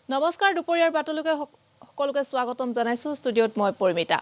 নমস্কাৰ দুপৰীয়াৰ বাতলৈকে সকলোকে স্বাগতম জনাইছো ষ্টুডিঅত মই পৰিমিতা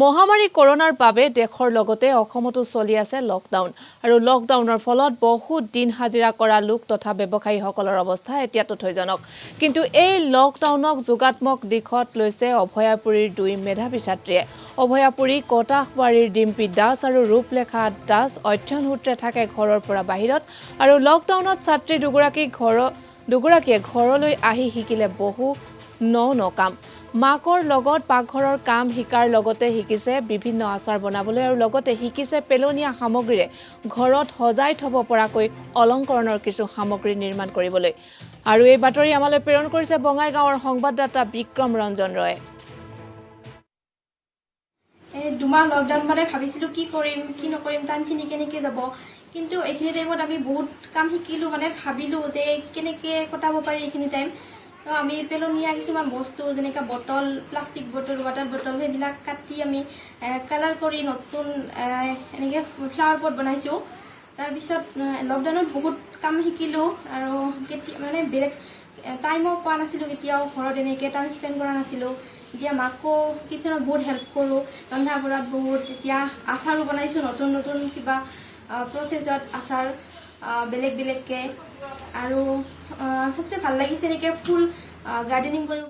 মহামাৰী কৰোনাৰ বাবে দেশৰ লগতে অসমতো চলি আছে লকডাউন আৰু লকডাউনৰ ফলত বহুত দিন হাজিৰা কৰা লোক তথা ব্যৱসায়ীসকলৰ অৱস্থা এতিয়া তথ্যজনক কিন্তু এই লকডাউনক যোগাত্মক দিশত লৈছে অভয়াপুৰীৰ দুই মেধাৱী ছাত্ৰীয়ে অভয়াপুৰী কটাখবাৰীৰ ডিম্পী দাস আৰু ৰূপলেখা দাস অধ্যয়ন সূত্ৰে থাকে ঘৰৰ পৰা বাহিৰত আৰু লকডাউনত ছাত্ৰী দুগৰাকীয়ে ঘৰলৈ আহি শিকিলে বহু ন কাম মাকৰ লগত পাকঘৰৰ কাম শিকাৰ লগতে শিকিছে বিভিন্ন আচাৰ বনাবলৈ আৰু লগতে শিকিছে পেলনীয়া সামগ্ৰীৰে ঘৰত সজাই থব পৰাকৈ অলংকৰণৰ কিছু সামগ্ৰী নিৰ্মাণ কৰিবলৈ আৰু এই বাতৰি আমালৈ প্ৰেৰণ কৰিছে বঙাইগাঁৱৰ সংবাদদাতা বিক্ৰম ৰঞ্জন ৰয়ে দুমাহ লকডাউন মানে ভাবিছিলো কি কৰিম কি নকৰিম টাইমখিনি কেনেকৈ যাব কিন্তু এইখিনি টাইমত আমি বহুত কাম শিকিলোঁ মানে ভাবিলোঁ যে কেনেকৈ কটাব পাৰি এইখিনি টাইম তো আমি পেলনীয়া কিছুমান বস্তু যেনেকৈ bottle plastic bottle water bottle সেইবিলাক কাটি আমি কালাৰ কৰি নতুন এনেকৈ ফ্লাৱাৰ পট বনাইছোঁ তাৰপিছত লকডাউনত বহুত কাম শিকিলোঁ আৰু মানে বেলেগ টাইমো পোৱা নাছিলোঁ কেতিয়াও ঘৰত এনেকৈ টাইম স্পেণ্ড কৰা নাছিলোঁ এতিয়া মাকো কিচেনত বহুত হেল্প কৰোঁ ৰন্ধা বঢ়াত বহুত এতিয়া আচাৰো বনাইছোঁ নতুন নতুন কিবা প্ৰচেছত আচাৰ বেলেগ বেলেগকৈ আৰু সবচে ভাল লাগিছে এনেকৈ ফুল গাৰ্ডেনিং কৰিব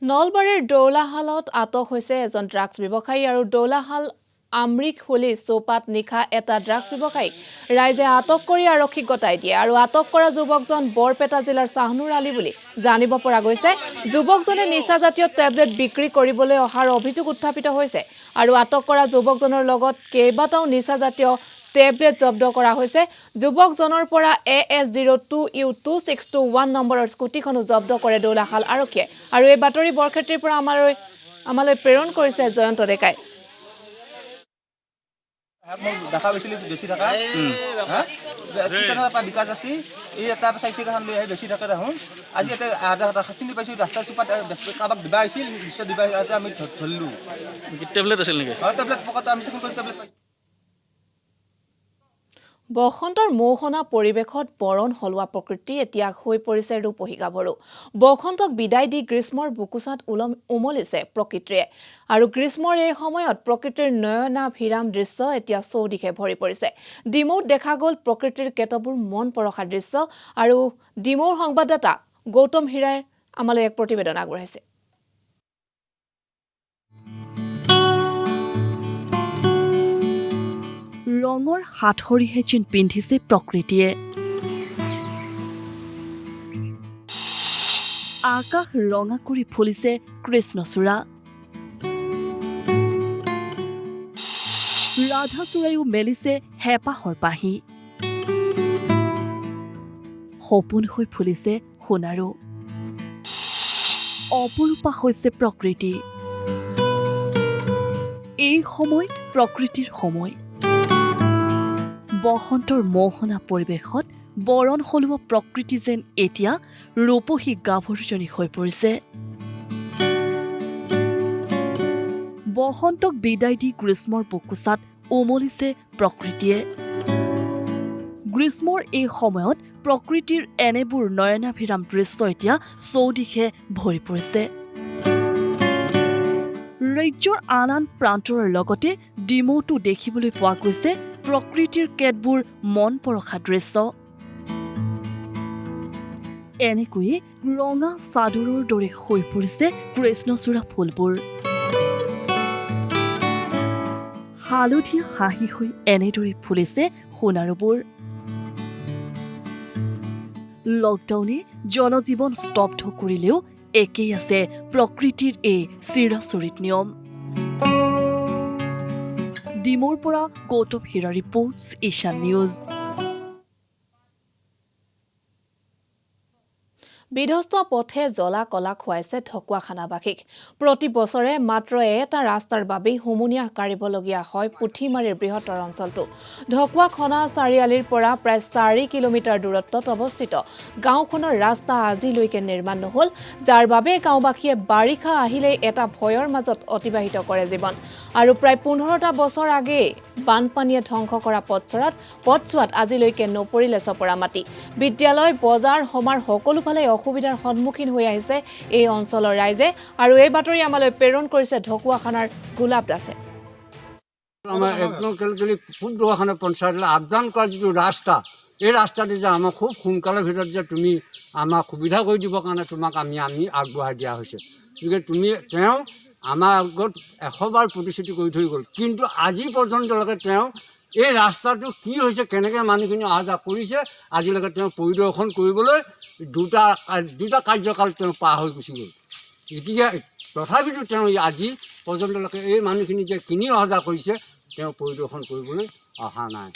নলবাৰীৰ দৌলাহালত আটক হৈছে এজন ড্ৰাগছ ব্যৱসায়ী আৰু দৌলাহাল আমৰিখহলি চৌপাত নিশা এটা ড্ৰাগছ ব্যৱসায়ীক ৰাইজে আটক কৰি আৰক্ষীক গতাই দিয়ে আৰু আটক কৰা যুৱকজন বৰপেটা জিলাৰ চাহনুৰ আলী বুলি জানিব পৰা গৈছে যুৱকজনে নিচাজাতীয় টেবলেট বিক্ৰী কৰিবলৈ অহাৰ অভিযোগ উত্থাপিত হৈছে আৰু আটক কৰা যুৱকজনৰ লগত কেইবাটাও নিচাজাতীয় টেবলেট জব্দ কৰা হৈছে যুৱকজনৰ পৰা AS02U2621 নম্বৰৰ স্কুটিখনো জব্দ কৰে দৌলাহাল আৰক্ষীয়ে আৰু এই বাতৰি বৰক্ষেত্ৰীৰ পৰা আমালৈ প্ৰেৰণ কৰিছে জয়ন্ত ডেকাই দেখা পাইছিলো বেছি থকা বিকাশ আছে এই এটা চাইছে এখন লৈ আহি বেছি থাকে দেখোন আজি ইয়াতে আধা চিনি পাইছো ৰাস্তা চুপাত কাৰোবাক দিবা আহিছিল নিশ্চয় দিবা আমি ধৰিলো টেবলেট আছিল নেকি টেবলেট পকত আমি চেকিং কৰি টেবলেট পাইছো বসন্তৰ মৌসনা পৰিৱেশত বৰণ হলোৱা প্ৰকৃতি এতিয়া হৈ পৰিছে ৰূপহী গাভৰু বসন্তক বিদায় দি গ্ৰীষ্মৰ বুকুচাত উমলিছে প্ৰকৃতিয়ে আৰু গ্ৰীষ্মৰ এই সময়ত প্ৰকৃতিৰ নয়নাভিৰাম দৃশ্য এতিয়া চৌদিশে ভৰি পৰিছে ডিমৌত দেখা গ'ল প্ৰকৃতিৰ কেতবোৰ মন পৰশা দৃশ্য আৰু ডিমৌৰ সংবাদদাতা গৌতম হীৰাই আমালৈ এক প্ৰতিবেদন আগবঢ়াইছে ৰঙৰ হাতসৰিহে যেন পিন্ধিছে প্ৰকৃতিয়ে আকাশ ৰঙা কৰি ফুলিছে কৃষ্ণচূড়া ৰাধাচূড়ায়ো মেলিছে হেঁপাহৰ পাহি সপোন হৈ ফুলিছে সোণাৰু অপৰূপা হৈছে প্ৰকৃতি এই সময় প্ৰকৃতিৰ সময় বসন্তৰ মোহনা পৰিৱেশত বৰণ হলোৱা প্ৰকৃতি যেন এতিয়া ৰূপহী গাভৰুজনী হৈ পৰিছে বসন্তক বিদায় দি গ্ৰীষ্মৰ বুকুচাত উমলিছে প্ৰকৃতিয়ে গ্ৰীষ্মৰ এই সময়ত প্ৰকৃতিৰ এনেবোৰ নয়নাভিৰাম দৃশ্য এতিয়া চৌদিশে ভৰি পৰিছে ৰাজ্যৰ আন আন প্ৰান্তৰ লগতে ডিমৌতো দেখিবলৈ পোৱা গৈছে প্ৰকৃতিৰ কেতবোৰ মন পৰশা দৃশ্য এনেকৈয়ে ৰঙা চাদৰৰ দৰে হৈ পৰিছে কৃষ্ণচূড়া ফুলবোৰ হালধীয়া হাঁহি হৈ এনেদৰে ফুলিছে সোণাৰুবোৰ লকডাউনে জনজীৱন স্তব্ধ কৰিলেও একেই আছে প্ৰকৃতিৰ এই চিৰাচৰিত নিয়ম ডিমৌৰ পৰা গৌতম হীৰা ৰিপৰ্টছ ঈশান নিউজ বিধ্বস্ত পথে জ্বলা কলা খুৱাইছে ঢকুৱাখানাবাসীক প্ৰতি বছৰে মাত্ৰ এটা ৰাস্তাৰ বাবেই হুমুনিয়া কাঢ়িবলগীয়া হয় পুথিমাৰীৰ বৃহত্তৰ অঞ্চলটো ঢকুৱাখানা চাৰিআলিৰ পৰা প্ৰায় 4 কিলোমিটাৰ দূৰত্বত অৱস্থিত গাঁওখনৰ ৰাস্তা আজিলৈকে নিৰ্মাণ নহল যাৰ বাবে গাঁওবাসীয়ে বাৰিষা আহিলে এটা ভয়ৰ মাজত অতিবাহিত কৰে জীৱন আৰু প্ৰায় 15টা বছৰ আগে বানপানীয়ে ধ্বংস কৰা পথচোৱাত আজিলৈকে নপৰিলে চপৰা মাটি বিদ্যালয় বজাৰ সমাৰ সকলোফালে অসুবিধাৰ সন্মুখীন হৈ আহিছে এই অঞ্চলৰ ৰাইজে আৰু এই বাতৰি আমালৈ প্ৰেৰণ কৰিছে ঢকুৱাখানাৰ গোলাপ দাসে। আমাৰ একদম কেলি ফুটদোয়াখানা পঞ্চায়েত আবদান কৰা যে ৰাস্তা এই ৰাস্তাটি যে আমাৰ খুব সোনকালে ভিতৰত যে তুমি আমাক সুবিধা কৰি দিবৰ কাৰণে তোমাক আমি আগবঢ়াই দিয়া হৈছে। গতিকে তুমি তেওঁ আমাৰ আগত 100 বাৰ প্ৰতিশ্ৰুতি কৰি থৈ গ'ল, কিন্তু আজি পৰ্যন্তলৈকে তেওঁ এই ৰাস্তাটো কি হৈছে কেনেকৈ মানুহখিনি অহা যোৱা কৰিছে আজিলৈকে তেওঁ পৰিদৰ্শন কৰিবলৈ দুটা কাৰ্যকাল তেওঁ পাৰ হৈ গুচি গ'ল। এতিয়া তথাপিতো তেওঁ আজি পৰ্যন্তলৈকে এই মানুহখিনি যে কিনি অহা যোৱা কৰিছে তেওঁ পৰিদৰ্শন কৰিবলৈ অহা নাই।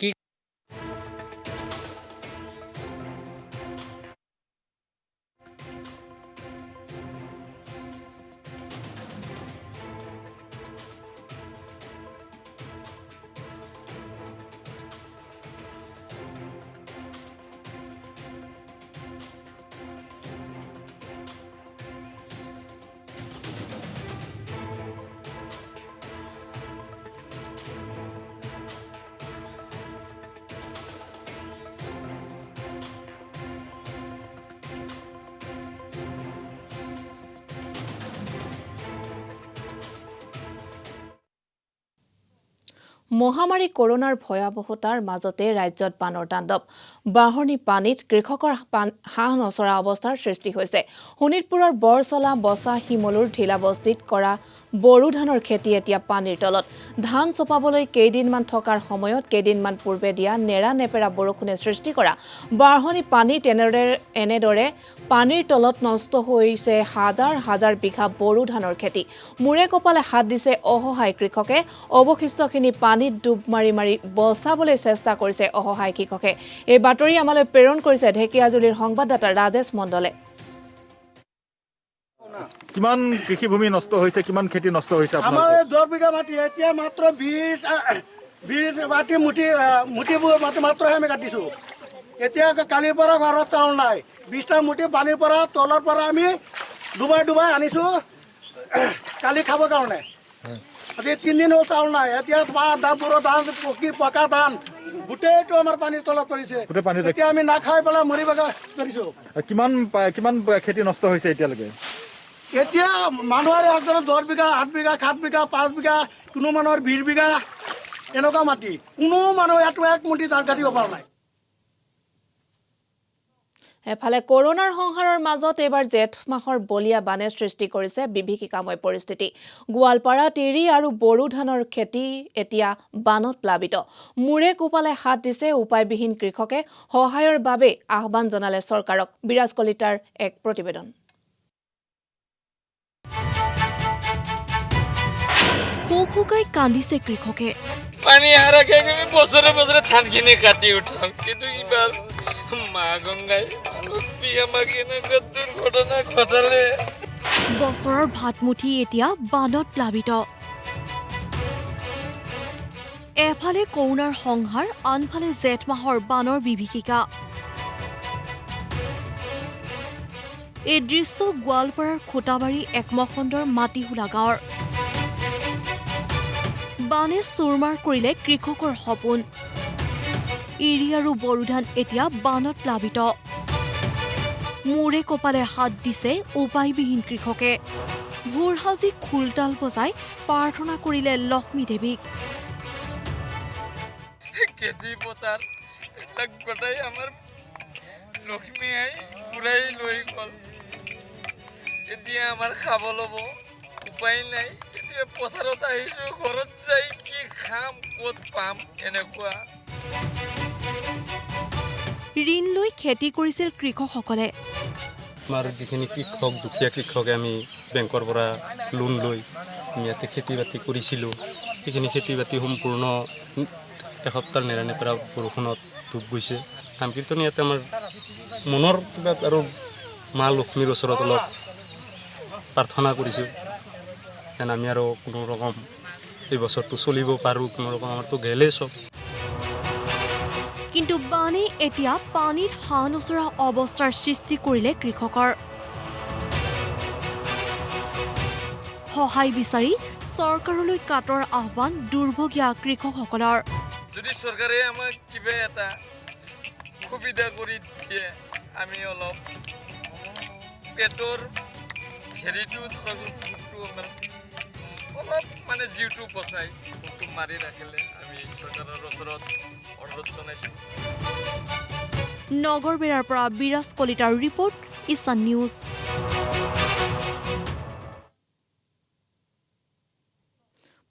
মহামাৰী কৰোনাৰ ভয়াৱহতাৰ মাজতে ৰাজ্যত বানৰ তাণ্ডৱ। বাঢ়নি পানীত কৃষকৰ হাঁহ নচৰা অৱস্থাৰ সৃষ্টি হৈছে। শোণিতপুৰৰ বৰচলা বচা শিমলুৰ ঢিলাবস্তিত কৰা বড়ো ধানৰ খেতি এতিয়া পানীৰ তলত। ধান চপাবলৈ কেইদিনমান থকাৰ সময়ত কেইদিনমান পূৰ্বে দিয়া নেৰা নেপেৰা বৰষুণে সৃষ্টি কৰা বাঢ়নি পানীত এনেদৰে পানীৰ তলত নষ্ট হৈছে হাজাৰ হাজাৰ বিঘা বড়ো ধানৰ খেতি। মূৰে কপালে হাত দিছে অসহায় কৃষকে। অৱশিষ্টখিনি পানীত ডুব মাৰি মাৰি বচাবলৈ চেষ্টা কৰিছে অসহায় কৃষকে। এই বাতৰি আমালৈ প্ৰেৰণ কৰিছে ঢেকিয়াজুলিৰ সংবাদদাতা ৰাজেশ মণ্ডলে। কিমান কৃষিভূমি নষ্ট হৈছে, কিমান খেতি নষ্ট হৈছে? আমাৰ 10 বিঘা মাটি এতিয়া মাত্ৰ 20 মাটি মুঠিবোৰ মাত্ৰহে আমি কাটিছোঁ। এতিয়া কালিৰ পৰা ঘৰত চাউল নাই। 20টা মুঠি পানীৰ পৰা তলৰ পৰা আমি ডুবাই আনিছোঁ কালি খাবৰ কাৰণে। আজি 3 দিন হ'ল চাউল নাই। এতিয়া পকা ধান গোটেইটো আমাৰ পানীৰ তলত পৰিছে। এতিয়া আমি নাখাই পেলাই মৰিব ধৰিছোঁ। কিমান খেতি নষ্ট হৈছে এতিয়ালৈকে? এতিয়া মানুহৰ একজনৰ 10 বিঘা 8 বিঘা 7 বিঘা 5 বিঘা, কোনো মানুহৰ 20 বিঘা এনেকুৱা মাটি। কোনো মানুহ ইয়াতো এক মুঠি ধান কাটিব পৰা নাই। এফালে কৰোনাৰ সংহাৰৰ মাজত এইবাৰ জেঠ মাহৰ বলীয়া বানে সৃষ্টি কৰিছে বিভীষিকাময় পৰিস্থিতি। গোৱালপাৰা তিৰি আৰু বড়ো ধানৰ খেতি এতিয়া বানত প্লাবিত। মূৰে কোপালে হাত দিছে উপায়বিহীন কৃষকে। সহায়ৰ বাবে আহ্বান জনালে চৰকাৰক। বিৰাজ কলিতাৰ এক প্ৰতিবেদন। শুকাই কান্দিছে কৃষকে। পানী হারা খেয়ে আমি বছরে বছরে ধানখিনি কাটি উঠাম, কিন্তু এবার মা গঙ্গাই আমাকে দুর্ঘটনা ঘটালে। বছৰৰ ভাতমুঠি এতিয়া বানত প্লাবিত। এফালে কৰোনাৰ সংহাৰ, আনফালে জেঠ মাহৰ বানৰ বিভীষিকা। এই দৃশ্য গোৱালপাৰাৰ খোটাবাৰী একমখণ্ডৰ মাটিহুলা গাঁৱৰ। বানে চুৰমাৰ কৰিলে কৃষকৰ সপোন। ইৰি আৰু বড়ো ধান এতিয়া বানত প্লাবিত। মূৰে কপালে হাত দিছে উপায়বিহীন কৃষকে। ভোৰ সাজি খোলতাল বজাই প্ৰাৰ্থনা কৰিলে লক্ষ্মী দেৱীক। খেতি পথাৰ এইবিলাক গোটাই আমাৰ লক্ষ্মী আই পুৰাই লৈ গ'ল। এতিয়া আমাৰ খাব ল'ব উপায় নাই। এতিয়া পথাৰত আহিছোঁ, ঘৰত যাই কি খাম, ক'ত পাম এনেকুৱা। ঋণ লৈ খেতি কৰিছিল কৃষকসকলে। আমাৰ যিখিনি কৃষক, দুখীয়া কৃষকে আমি বেংকৰ পৰা লোন লৈ আমি ইয়াতে খেতি বাতি কৰিছিলোঁ, সেইখিনি খেতি বাতি সম্পূৰ্ণ এসপ্তাহ নেৰানেপেৰা বৰষুণত ডুব গৈছে। নাম কীৰ্তন ইয়াতে আমাৰ মনৰ কিবা আৰু মা লক্ষ্মীৰ ওচৰত অলপ প্ৰাৰ্থনা কৰিছোঁ যেন আমি আৰু কোনো ৰকম এই বছৰটো চলিব পাৰোঁ, কোনো ৰকম আমাৰতো গেলেই চব। কিন্তু বানে এতিয়া পানীত হাঁহ নচৰা অৱস্থাৰ সৃষ্টি কৰিলে কৃষকৰ। সহায় বিচাৰি চৰকাৰলৈ কাটৰ আহ্বান দুৰ্ভগীয়া কৃষকসকলৰ। যদি চৰকাৰে আমাক কিবা এটা সুবিধা কৰি দিয়ে, আমি অলপ পেটৰ হেৰিটো ধৰক ভোকটো অলপ মানে জিউটো বচাই ভোকটো মাৰি ৰাখিলে আমি চৰকাৰৰ ওচৰত অনুৰোধ জনাইছোঁ। নগৰবেৰাৰ পৰা বিৰাজ কলিতাৰ ৰিপৰ্ট, ইছান নিউজ।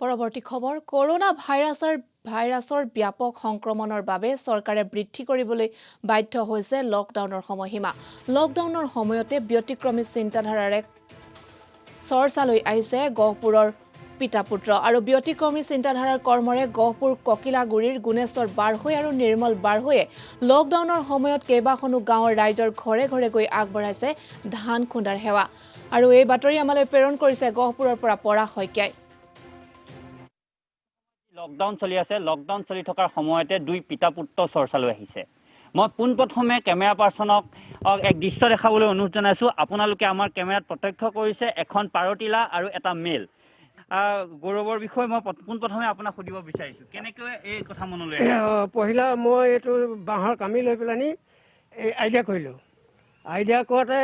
পৰৱৰ্তী খবৰ, কৰোনা ভাইৰাছৰ ব্যাপক সংক্ৰমণৰ বাবে চৰকাৰে বৃদ্ধি কৰিবলৈ বাধ্য হৈছে লকডাউনৰ সময়সীমা। লকডাউনৰ সময়তে ব্যতিক্ৰমী চিন্তাধাৰাৰে চৰ্চালৈ আহিছে গহপুৰৰ পিতাপুত্ৰ আৰু ব্যতিক্ৰমী চিন্তাধাৰাৰ কৰ্মৰে গহপুৰ ককিলাগুৰিৰ গুণেশ্বৰ বাৰহৈ আৰু নিৰ্মল বাৰহৈয়ে লকডাউনৰ সময়ত কেইবাখনো গাঁৱৰ ৰাইজৰ ঘৰে ঘৰে গৈ আগবঢ়াইছে ধান খুন্দাৰ সেৱা। আৰু এই বাতৰি আমালৈ প্ৰেৰণ কৰিছে গহপুৰৰ পৰা পৰাগ শইকীয়াই। লকডাউন চলি আছে, লকডাউন চলি থকাৰ সময়তে দুই পিতা পুত্ৰ চৰ্চালৈ আহিছে। মই পোনপ্ৰথমে কেমেৰা পাৰ্চনক এক দৃশ্য দেখাবলৈ অনুৰোধ জনাইছোঁ। আপোনালোকে আমাৰ কেমেৰাত প্ৰত্যক্ষ কৰিছে এখন পাৰতিলা আৰু এটা মেল। গৌৰৱৰ বিষয়ে মই পোনপ্ৰথমে আপোনাক সুধিব বিচাৰিছোঁ, কেনেকৈ এই কথা মনলৈ আহিল? পহিলা মই এইটো বাঁহৰ কামি লৈ পেলানি এই আইডিয়া কৰিলোঁ। আইডিয়া কৰোঁতে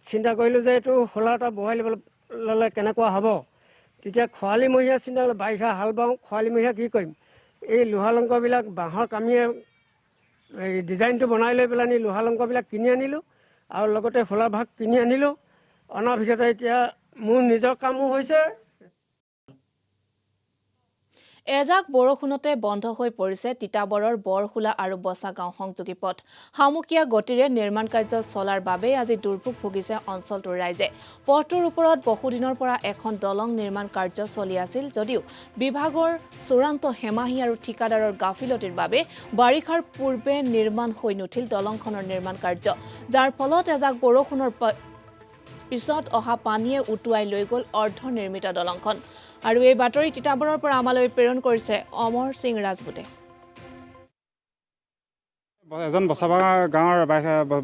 চিন্তা কৰিলোঁ যে এইটো খোলা এটা বহাই ল'লে কেনেকুৱা হ'ব। তেতিয়া খৰালিমহীয়া চিন্তা কৰিলোঁ, বাৰিষা হাল বাওঁ, খৰালিমহীয়া কি কৰিম, এই লোহালংকবিলাক বাঁহৰ কামিয়ে এই ডিজাইনটো বনাই লৈ পেলানি লোহালংকবিলাক কিনি আনিলোঁ আৰু লগতে খোলা ভাগ কিনি আনিলোঁ। অনাৰ পিছতে এতিয়া মোৰ নিজৰ কামো হৈছে। এজাক বৰষুণতে বন্ধ হৈ পৰিছে তিতাবৰৰ বৰখোলা আৰু বছাগাঁও সংযোগী পথ। হামুকীয়া গতিৰে নিৰ্মাণ কাৰ্য চলাৰ বাবে আজি দুৰ্ভোগ ভুগিছে অঞ্চলটোৰ ৰাইজে। পথটোৰ ওপৰত বহুদিনৰ পৰা এখন দলং নিৰ্মাণ কাৰ্য চলি আছিল যদিও বিভাগৰ চূড়ান্ত হেমাহি আৰু ঠিকাদাৰৰ গাফিলতিৰ বাবে বাৰিষাৰ পূৰ্বে নিৰ্মাণ হৈ নুঠিল দলংখনৰ নিৰ্মাণ কাৰ্য, যাৰ ফলত এজাক বৰষুণৰ পিছত অহা পানীয়ে উটুৱাই লৈ গ'ল অৰ্ধনিৰ্মিত দলংখন। আৰু এই বাতৰি তিতাবৰৰ পৰা আমালৈ প্ৰেৰণ কৰিছে অমৰ সিং ৰাজপুতে। এজন গাঁৱৰ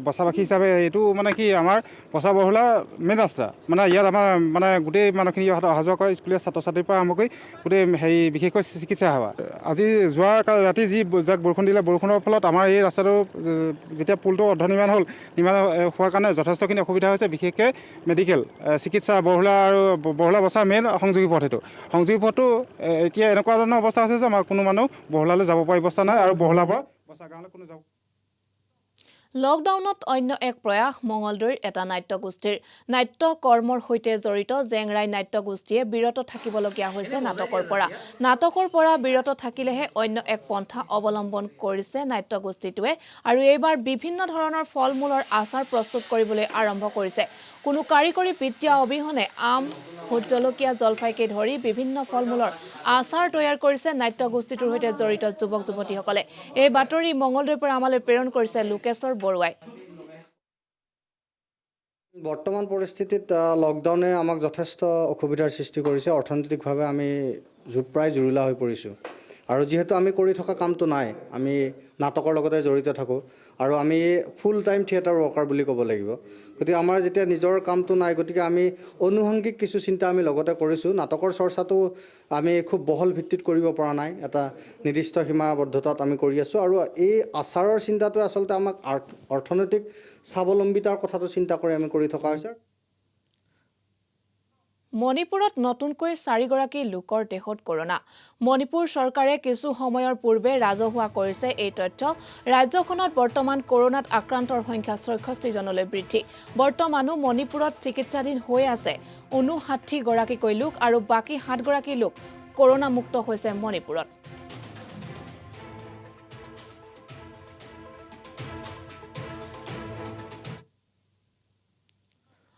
বছাবাসী হিচাপে এইটো মানে কি আমাৰ বছা বৰহোলা মেইন ৰাস্তা, মানে ইয়াত আমাৰ মানে গোটেই মানুহখিনি অহা যোৱা কৰে, স্কুলীয়া ছাত্ৰ ছাত্ৰীৰ পৰা আৰম্ভ কৰি গোটেই হেৰি বিশেষকৈ চিকিৎসা সেৱা। আজি যোৱা ৰাতি যি যাক বৰষুণ দিলে, বৰষুণৰ ফলত আমাৰ এই ৰাস্তাটো যেতিয়া পুলটো অৰ্ধনিৰ্মাণ হ'ল, নিৰ্মাণ হোৱাৰ কাৰণে যথেষ্টখিনি অসুবিধা হৈছে। বিশেষকৈ মেডিকেল চিকিৎসা বৰহোলা আৰু বৰহোলা বছাৰ মেইন সংযোগী পথ। এইটো সংযোগী পথটো এতিয়া এনেকুৱা ধৰণৰ অৱস্থা আছে যে আমাৰ কোনো মানুহ বৰহোলালৈ যাব পৰা ব্যৱস্থা নাই আৰু বৰহোলাৰ পৰা বছা গাঁৱলৈ কোনো যাব। লকডাউনত অন্য এক প্ৰয়াস মঙলদৈৰ এটা নাট্যগোষ্ঠীৰ। নাট্য কৰ্মৰ সৈতে জড়িত জেংৰাই নাট্যগোষ্ঠীয়ে বিৰত থাকিবলগীয়া হৈছে নাটকৰ পৰা বিৰত থাকিলেহে অন্য এক পন্থা অৱলম্বন কৰিছে নাট্যগোষ্ঠীটোৱে। আৰু এইবাৰ বিভিন্ন ধৰণৰ ফল মূলৰ আচাৰ প্ৰস্তুত কৰিবলৈ আৰম্ভ কৰিছে। কোনো কাৰিকৰী বিদ্যা অবিহনে আম, ভোট জলকীয়া, জলফাইকে ধৰি বিভিন্ন ফল মূলৰ আচাৰ তৈয়াৰ কৰিছে নাট্যগোষ্ঠীটোৰ সৈতে জড়িত যুৱক যুৱতীসকলে। এই বাতৰি মঙলদৈৰ পৰা আমালৈ প্ৰেৰণ কৰিছে লোকেশ্বৰ বৰুৱাই। বৰ্তমান পৰিস্থিতিত লকডাউনে আমাক যথেষ্ট অসুবিধাৰ সৃষ্টি কৰিছে। অৰ্থনৈতিকভাৱে আমি প্ৰায় জুৰুলা হৈ পৰিছোঁ। আৰু যিহেতু আমি কৰি থকা কামটো নাই, আমি নাটকৰ লগতে জড়িত থাকোঁ আৰু আমি ফুল টাইম থিয়েটাৰ ৱৰ্কাৰ বুলি ক'ব লাগিব। গতিকে আমাৰ যেতিয়া নিজৰ কামটো নাই, গতিকে আমি অনুষংগিক কিছু চিন্তা আমি লগতে কৰিছোঁ। নাটকৰ চৰ্চাটো আমি খুব বহল ভিত্তিত কৰিব পৰা নাই, এটা নিৰ্দিষ্ট সীমাবদ্ধতাত আমি কৰি আছোঁ। আৰু এই আচাৰৰ চিন্তাটোৱে আচলতে আমাক অৰ্থনৈতিক স্বাৱলম্বিতাৰ কথাটো চিন্তা কৰি আমি কৰি থকা হৈছে। মণিপুৰত নতুনকৈ 4গৰাকী লোকৰ দেহত কৰোনা। মণিপুৰ চৰকাৰে কিছু সময়ৰ পূৰ্বে ৰাজহুৱা কৰিছে এই তথ্য। ৰাজ্যখনত বৰ্তমান কৰোনাত আক্ৰান্তৰ সংখ্যা 66জনলৈ বৃদ্ধি। বৰ্তমানো মণিপুৰত চিকিৎসাধীন হৈ আছে 59গৰাকীকৈ লোক আৰু বাকী 7গৰাকী লোক কৰোনামুক্ত হৈছে মণিপুৰত।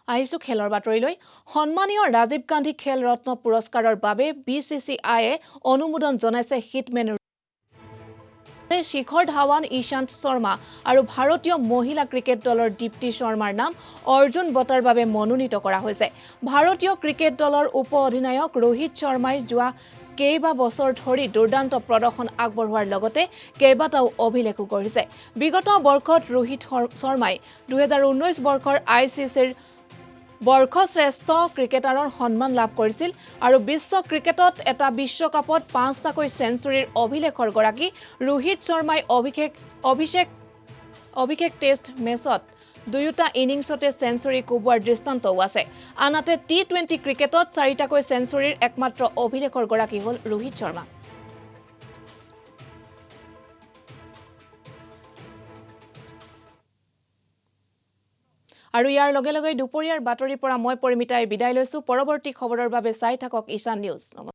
আহিছো খেলৰ বাতৰিলৈ। সন্মানীয় ৰাজীৱ গান্ধী খেল ৰত্ন পুৰস্কাৰৰ বাবে BCCIয়ে অনুমোদন জনাইছে হিটমেন শিখৰ ধাৱান, ঈশান্ত শৰ্মা আৰু ভাৰতীয় মহিলা ক্ৰিকেট দলৰ দীপ্তি শৰ্মাৰ নাম অৰ্জুন বঁটাৰ বাবে মনোনীত কৰা হৈছে। ভাৰতীয় ক্ৰিকেট দলৰ উপ অধিনায়ক ৰোহিত শৰ্মাই যোৱা কেইবা বছৰ ধৰি দুৰ্দান্ত প্ৰদৰ্শন আগবঢ়োৱাৰ লগতে কেইবাটাও অভিলেখো গঢ়িছে। বিগত বৰ্ষত ৰোহিত শৰ্মাই 2019 বৰ্ষৰ ICCৰ বৰ্ষশ্ৰেষ্ঠ ক্ৰিকেটাৰৰ সন্মান লাভ কৰিছিল আৰু বিশ্ব ক্ৰিকেটত এটা বিশ্বকাপত 5টাকৈ চেঞ্চুৰীৰ অভিলেখৰ গৰাকী ৰোহিত শৰ্মাই অভিষেক টেষ্ট মেচত দুয়োটা ইনিংছতে চেঞ্চুৰী কোবোৱাৰ দৃষ্টান্তও আছে আনহাতে টি20 ক্ৰিকেটত 4টাকৈ চেঞ্চুৰীৰ একমাত্ৰ অভিলেখৰ গৰাকী হ'ল ৰোহিত শৰ্মা আৰু ইয়াৰ লগে লগে দুপৰীয়াৰ বাতৰিৰ পৰা মই পৰিমিতাই বিদায় লৈছো পৰৱৰ্তী খবৰৰ বাবে চাই থাকক ঈশান নিউজ